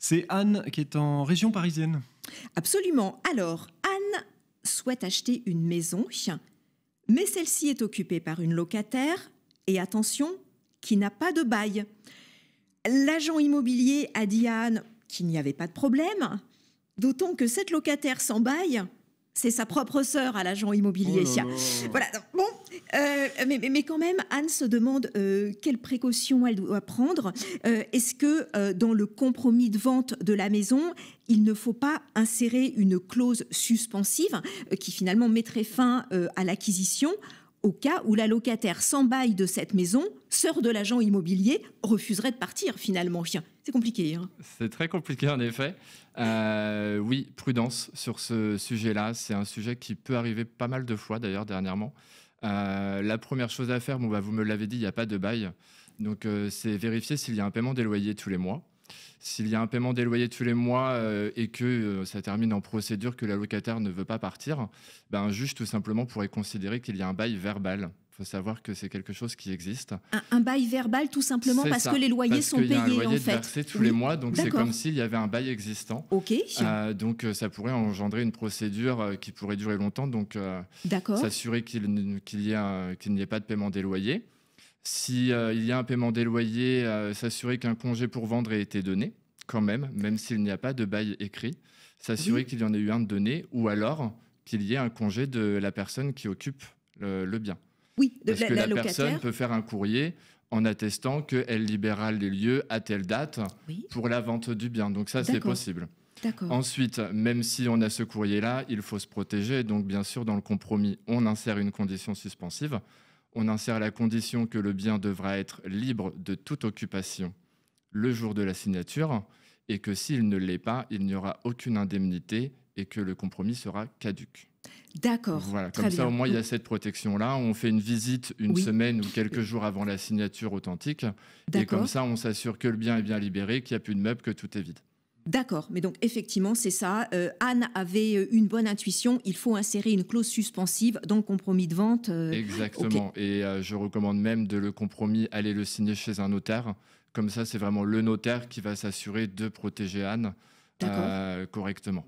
C'est Anne qui est en région parisienne. Absolument. Alors, Anne souhaite acheter une maison, mais celle-ci est occupée par une locataire, et attention, qui n'a pas de bail. L'agent immobilier a dit à Anne qu'il n'y avait pas de problème, d'autant que cette locataire sans bail, c'est sa propre sœur à l'agent immobilier. Oh là là. Voilà. Bon, mais quand même, Anne se demande quelles précautions elle doit prendre. Est-ce que dans le compromis de vente de la maison, il ne faut pas insérer une clause suspensive qui finalement mettrait fin à l'acquisition au cas où la locataire sans bail de cette maison, sœur de l'agent immobilier, refuserait de partir finalement. C'est compliqué. Hein. C'est très compliqué en effet. Oui, prudence sur ce sujet-là. C'est un sujet qui peut arriver pas mal de fois d'ailleurs dernièrement. La première chose à faire, vous me l'avez dit, il n'y a pas de bail. Donc c'est vérifier s'il y a un paiement des loyers tous les mois. S'il y a un paiement des loyers tous les mois et que ça termine en procédure, que la locataire ne veut pas partir, un juge tout simplement pourrait considérer qu'il y a un bail verbal. Il faut savoir que c'est quelque chose qui existe. Un bail verbal tout simplement parce que les loyers sont payés en fait. Parce qu'il y a un loyer versé tous les mois, donc c'est comme s'il y avait un bail existant. Ok. Donc ça pourrait engendrer une procédure qui pourrait durer longtemps. Donc s'assurer qu'il n'y ait pas de paiement des loyers. Si il y a un paiement des loyers, s'assurer qu'un congé pour vendre ait été donné, quand même s'il n'y a pas de bail écrit, s'assurer qu'il y en ait eu un de donné, ou alors qu'il y ait un congé de la personne qui occupe le bien. Oui, Parce que la locataire. personne peut faire un courrier en attestant qu'elle libérera les lieux à telle date pour la vente du bien. Donc ça, c'est possible. Ensuite, même si on a ce courrier-là, il faut se protéger. Donc bien sûr, dans le compromis, on insère une condition suspensive. On insère la condition que le bien devra être libre de toute occupation le jour de la signature et que s'il ne l'est pas, il n'y aura aucune indemnité et que le compromis sera caduc. D'accord. Voilà, comme ça, au moins, il y a cette protection-là. On fait une visite une semaine ou quelques jours avant la signature authentique. Et comme ça, on s'assure que le bien est bien libéré, qu'il n'y a plus de meubles, que tout est vide. D'accord, mais donc effectivement, c'est ça. Anne avait une bonne intuition. Il faut insérer une clause suspensive dans le compromis de vente. Exactement. Okay. Et je recommande même de le compromis, aller le signer chez un notaire. Comme ça, c'est vraiment le notaire qui va s'assurer de protéger Anne correctement.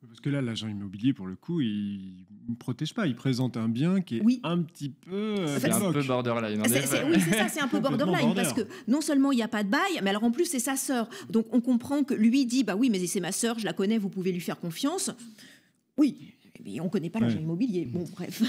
Parce que là, l'agent immobilier, pour le coup, il ne protège pas. Il présente un bien qui est un petit peu... c'est un peu borderline. Oui, c'est ça, c'est un peu borderline. Parce que non seulement il n'y a pas de bail, mais alors en plus, c'est sa sœur. Donc on comprend que lui dit, bah oui, mais c'est ma sœur, je la connais, vous pouvez lui faire confiance. Oui, mais on ne connaît pas l'agent immobilier. Bon, bref.